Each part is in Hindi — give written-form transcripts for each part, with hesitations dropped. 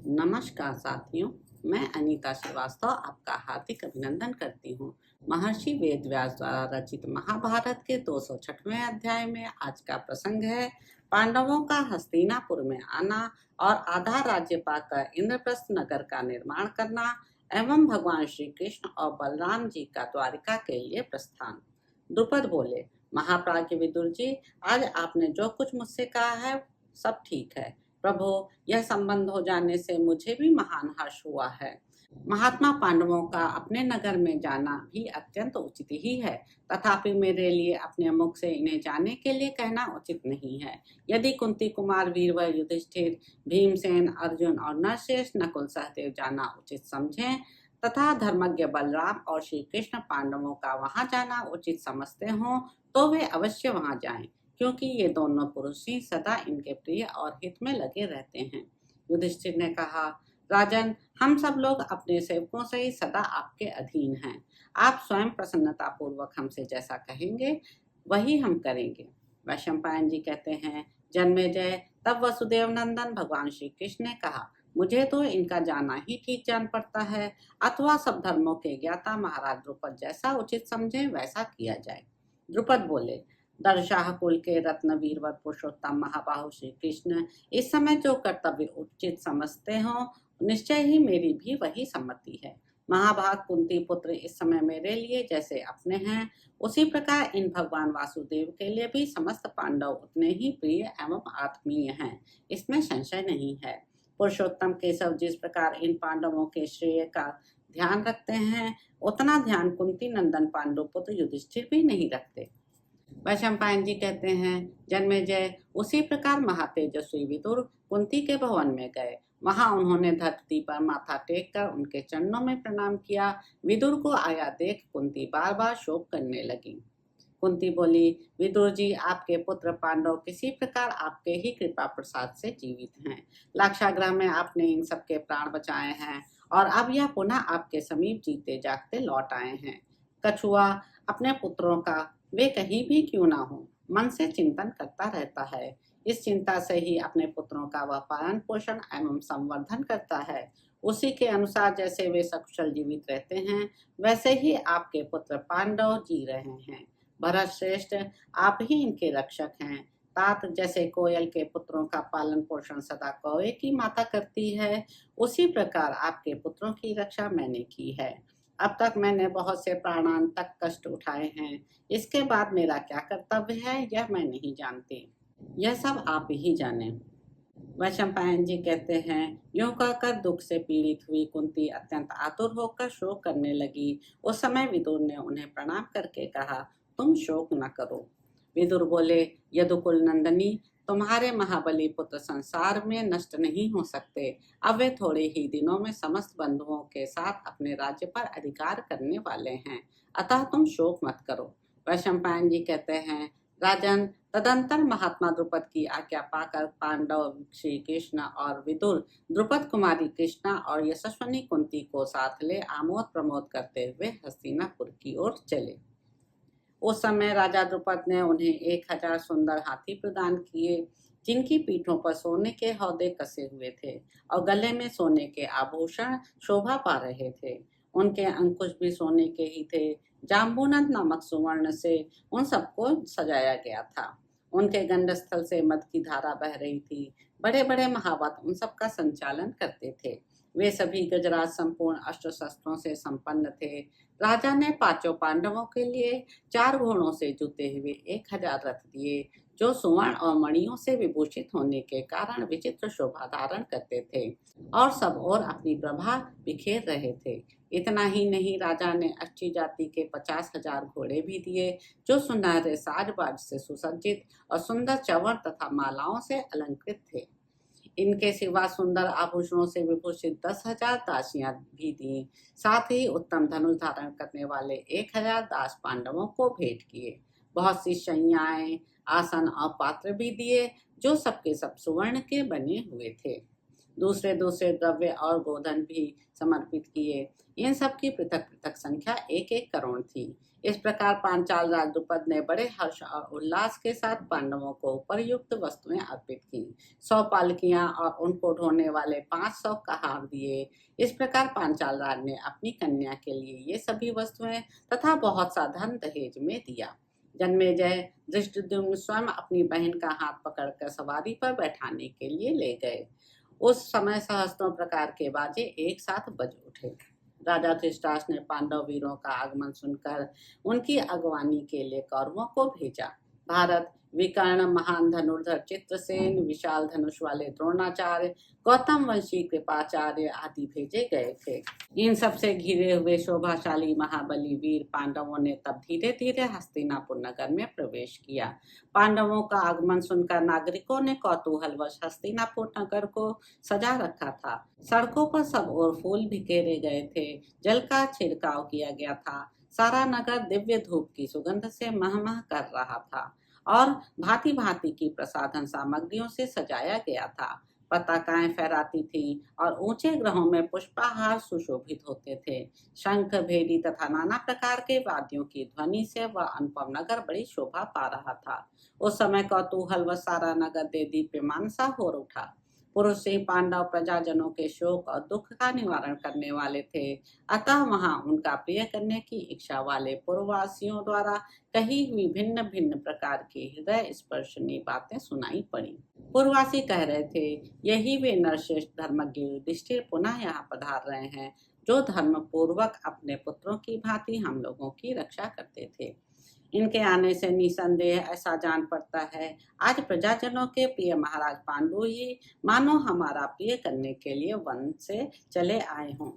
नमस्कार साथियों, मैं अनीता श्रीवास्तव आपका हार्दिक अभिनंदन करती हूँ। महर्षि वेदव्यास द्वारा रचित महाभारत के 206वें अध्याय में आज का प्रसंग है पांडवों का हस्तिनापुर में आना और आधा राज्य पाकर इंद्रप्रस्थ नगर का निर्माण करना एवं भगवान श्री कृष्ण और बलराम जी का द्वारिका के लिए प्रस्थान। द्रुपद बोले, महाप्राज्य विदुर जी, आज आपने जो कुछ मुझसे कहा है सब ठीक है। प्रभु, यह संबंध हो जाने से मुझे भी महान हर्ष हुआ है। महात्मा पांडवों का अपने नगर में जाना भी अत्यंत उचित ही है, तथापि मेरे लिए अपने मुख से इन्हें जाने के लिए कहना उचित नहीं है। यदि कुंती कुमार वीरवर युधिष्ठिर, भीमसेन, अर्जुन और नरश्रेष्ठ नकुल सहदेव जाना उचित समझें तथा धर्मज्ञ बलराम और श्री कृष्ण पांडवों का वहां जाना उचित समझते हों तो वे अवश्य वहां जाएं, क्योंकि ये दोनों पुरुष ही सदा इनके प्रिय और हित में लगे रहते हैं। युधिष्ठिर ने कहा, राजन, हम सब लोग अपने सेवकों से ही सदा आपके अधीन हैं। आप स्वयं प्रसन्नता पूर्वक हमसे जैसा कहेंगे वही हम करेंगे। वैशंपायन जी कहते हैं, जन्मेजय, तब वसुदेव नंदन भगवान श्री कृष्ण ने कहा, मुझे तो इनका जाना ही ठीक जान पड़ता है, अथवा सब धर्मों के ज्ञाता महाराज द्रुपद जैसा उचित समझे वैसा किया जाए। द्रुपद बोले, दर्शाह कुल के रत्न वीरवर पुरुषोत्तम महाबाहु श्री कृष्ण इस समय जो कर्तव्य उचित समझते हो, निश्चय ही मेरी भी वही सम्मति है। महाभाग कुंती पुत्र इस समय मेरे लिए जैसे अपने हैं, उसी प्रकार इन भगवान वासुदेव के लिए भी समस्त पांडव उतने ही प्रिय एवं आत्मीय हैं, इसमें संशय नहीं है। पुरुषोत्तम केशव जिस प्रकार इन पांडवों के श्रेय का ध्यान रखते हैं, उतना ध्यान कुंती नंदन पांडु पुत्र युधिष्ठिर भी नहीं रखते। वैशंपायन जी कहते हैं, जन्मेजय, उसी प्रकार महातेजस्वी विदुर कुंती के भवन में गए। वहां उन्होंने धरती पर माथा टेक कर उनके चरणों में प्रणाम किया। विदुर को आया देख कुंती बार बार शोक करने लगी। कुंती बोली, विदुर जी, आपके पुत्र पांडव किसी प्रकार आपके ही कृपा प्रसाद से जीवित हैं। लाक्षागृह में आपने इन सबके प्राण बचाए हैं और अब यह पुनः आपके समीप जीते जागते लौट आए हैं। कछुआ अपने पुत्रों का वे कहीं भी क्यों ना हो मन से चिंतन करता रहता है। इस चिंता से ही अपने पुत्रों का वह पालन पोषण एवं संवर्धन करता है। उसी के अनुसार जैसे वे सकुशल जीवित रहते हैं, वैसे ही आपके पुत्र पांडव जी रहे हैं। भरत श्रेष्ठ, आप ही इनके रक्षक हैं। तात जैसे कोयल के पुत्रों का पालन पोषण सदा कौवे की माता करती है, उसी प्रकार आपके पुत्रों की रक्षा मैंने की है। अब तक मैंने बहुत से प्राणांतक कष्ट उठाए हैं, इसके बाद मेरा क्या कर्तव्य है यह मैं नहीं जानती, यह सब आप ही जाने। वैशंपायन जी कहते हैं, यूं कहकर दुख से पीड़ित हुई कुंती अत्यंत आतुर होकर शोक करने लगी। उस समय विदुर ने उन्हें प्रणाम करके कहा, तुम शोक न करो। विदुर बोले, यदुकुल नंदनी, तुम्हारे महाबली पुत्र संसार में नष्ट नहीं हो सकते। अब वे थोड़े ही दिनों में समस्त बंधुओं के साथ अपने राज्य पर अधिकार करने वाले हैं, अतः तुम शोक मत करो। वैशंपायन जी कहते हैं, राजन, तदंतर महात्मा द्रुपद की आज्ञा पाकर पांडव श्री कृष्ण और विदुर द्रुपद कुमारी कृष्णा और यशस्विनी कुंती को साथ ले आमोद प्रमोद करते हुए हस्तिनापुर की ओर चले। उस समय राजा द्रुपद ने उन्हें 1000 सुंदर हाथी प्रदान किए, जिनकी पीठों पर सोने के हौदे कसे हुए थे और गले में सोने के आभूषण शोभा पा रहे थे। उनके अंकुश भी सोने के ही थे। जाम्बूनद नामक सुवर्ण से उन सबको सजाया गया था। उनके गंडस्थल से मद की धारा बह रही थी। बड़े बड़े महावत उन सब का संचालन करते थे। वे सभी गजराज संपूर्ण अस्त्र शस्त्रों से संपन्न थे। राजा ने पांचों पांडवों के लिए 4 घोड़ों से जुते हुए 1000 रथ दिए, जो सुवर्ण और मणियों से विभूषित होने के कारण विचित्र शोभा धारण करते थे और सब और अपनी प्रभा बिखेर रहे थे। इतना ही नहीं, राजा ने अच्छी जाति के 50,000 घोड़े भी दिए, जो सुनहरे साजबाज से सुसज्जित और सुंदर चवर तथा मालाओं से अलंकृत थे। इनके सिवा सुंदर आभूषणों से विभूषित 10,000 दासियां भी दी। साथ ही उत्तम धनुष धारण करने वाले 1000 दास पांडवों को भेंट किए। बहुत सी शैयाएं, आसन और पात्र भी दिए, जो सबके सब सुवर्ण के बने हुए थे। दूसरे दूसरे द्रव्य और गोधन भी समर्पित किए। इन सब की पृथक पृथक संख्या 1-1 करोड़ थी। इस प्रकार पांचाल राज द्रुपद ने बड़े हर्ष और उल्लास के साथ पांडवों को उपयुक्त वस्तुएं अर्पित की। 100 पालकियां और उनको ढोने वाले 500 कहार दिए। इस प्रकार पांचाल राज ने अपनी कन्या के लिए ये सभी वस्तुएं तथा बहुत सा धन दहेज में दिया। जन्मेजय धृष्टद्युम्न स्वयं अपनी बहन का हाथ पकड़कर सवारी पर बैठाने के लिए ले गए। उस समय सहस्त्रों प्रकार के बाजे एक साथ बज उठे। राजा धृतराष्ट्र ने पांडव वीरों का आगमन सुनकर उनकी अगवानी के लिए कौरवों को भेजा। भारत, विकर्ण, महान धनुर्धर चित्रसेन, विशाल धनुष वाले द्रोणाचार्य, गौतम वंशी कृपाचार्य आदि भेजे गए थे। इन सबसे घिरे हुए शोभाशाली महाबली वीर पांडवों ने तब धीरे धीरे हस्तिनापुर नगर में प्रवेश किया। पांडवों का आगमन सुनकर नागरिकों ने कौतूहलवश हस्तिनापुर नगर को सजा रखा था। सड़कों पर सब ओर फूल बिखेरे गए थे, जल का छिड़काव किया गया था। सारा नगर दिव्य धूप की सुगंध से महमह कर रहा था और भांति भांति की प्रसाधन सामग्रियों से सजाया गया था। पताकाएं फहराती थी और ऊंचे ग्रहों में पुष्पहार सुशोभित होते थे। शंख, भेरी तथा नाना प्रकार के वाद्यों की ध्वनि से वह अनुपम नगर बड़ी शोभा पा रहा था। उस समय कौतूहल व सारा नगर दे दीप्यमान सा हो उठा। पुरुष सिंह पांडव प्रजाजनों के शोक और दुख का निवारण करने वाले थे, अतः वहां उनका प्रिय करने की इच्छा वाले पूर्ववासियों द्वारा कही हुई भिन्न भिन्न प्रकार की हृदय स्पर्शनीय बातें सुनाई पड़ी। पूर्ववासी कह रहे थे, यही वे नरश्रेष्ठ धर्मज्ञ युधिष्ठिर पुनः यहाँ पधार रहे हैं, जो धर्म पूर्वक अपने पुत्रों की भांति हम लोगों की रक्षा करते थे। इनके आने से निसंदेह ऐसा जान पड़ता है, आज प्रजाजनों के प्रिय महाराज पांडु ही मानो हमारा प्रिय करने के लिए वन से चले आए हों।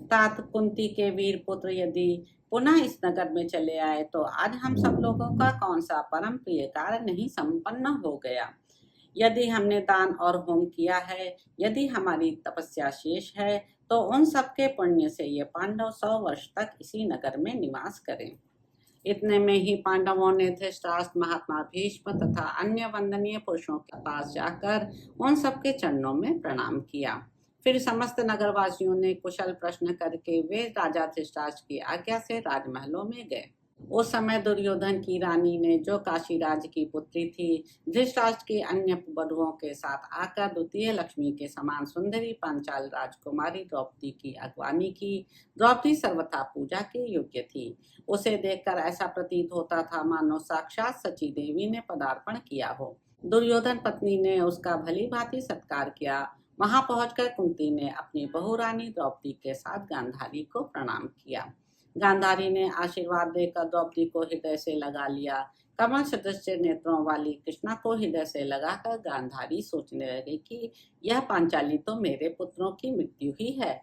तात कुंती के वीर पुत्र यदि पुनः इस नगर में चले आए तो आज हम सब लोगों का कौन सा परम प्रिय कार्य नहीं संपन्न हो गया। यदि हमने दान और होम किया है, यदि हमारी तपस्या शेष है, तो उन सबके पुण्य से ये पांडव 100 वर्ष तक इसी नगर में निवास करें। इतने में ही पांडवों ने धृतराष्ट्र, महात्मा भीष्म तथा अन्य वंदनीय पुरुषों के पास जाकर उन सबके चरणों में प्रणाम किया। फिर समस्त नगरवासियों ने कुशल प्रश्न करके वे राजा धृतराष्ट्र की आज्ञा से राजमहलों में गए। उस समय दुर्योधन की रानी ने, जो काशीराज की पुत्री थी, धृतराष्ट्र की अन्य बधुओं के साथ आकर द्वितीय लक्ष्मी के समान सुंदरी पांचाल राजकुमारी द्रौपदी की अगवानी की। द्रौपदी सर्वथा पूजा के योग्य थी। उसे देखकर ऐसा प्रतीत होता था मानो साक्षात सची देवी ने पदार्पण किया हो। दुर्योधन पत्नी ने उसका भली भांति सत्कार किया। वहां पहुंचकर कुंती ने अपनी बहुरानी द्रौपदी के साथ गांधारी को प्रणाम किया। गांधारी ने आशीर्वाद देकर द्रौपदी को हृदय से लगा लिया। कमल सदृश नेत्रों वाली कृष्णा को हृदय से लगाकर गांधारी सोचने लगी कि यह पांचाली तो मेरे पुत्रों की मृत्यु ही है।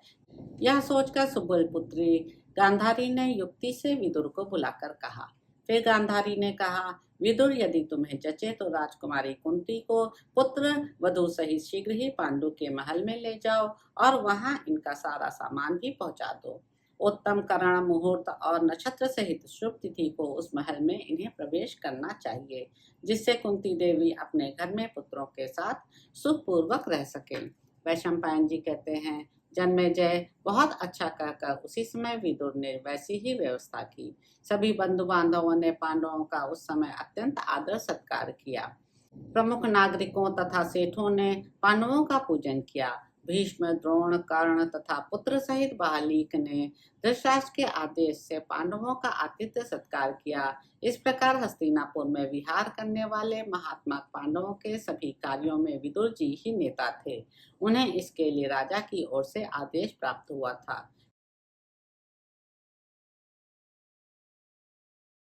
यह सोचकर सुबल पुत्री गांधारी ने युक्ति से विदुर को बुलाकर कहा। फिर गांधारी ने कहा, विदुर, यदि तुम्हें जचे तो राजकुमारी कुंती को पुत्र वधु सहित शीघ्र ही पांडु के महल में ले जाओ और वहां इनका सारा सामान भी पहुंचा दो। उत्तम करण, मुहूर्त और नक्षत्र सहित शुभ तिथि को उस महल में इन्हें प्रवेश करना चाहिए, जिससे कुंती देवी अपने घर में पुत्रों के साथ सुखपूर्वक रह सके। वैशंपायन जी कहते हैं, जन्मेजय बहुत अच्छा कहकर उसी समय विदुर ने वैसी ही व्यवस्था की। सभी बंधु बांधवों ने पांडवों का उस समय अत्यंत आदर सत्कार किया। प्रमुख नागरिकों तथा सेठों ने पांडवों का पूजन किया। भीष्म, द्रोण, कर्ण तथा पुत्र सहित बालीक ने धृतराष्ट्र के आदेश से पांडवों का आतिथ्य सत्कार किया। इस प्रकार हस्तिनापुर में विहार करने वाले महात्मा पांडवों के सभी कार्यों में विदुर जी ही नेता थे। उन्हें इसके लिए राजा की ओर से आदेश प्राप्त हुआ था।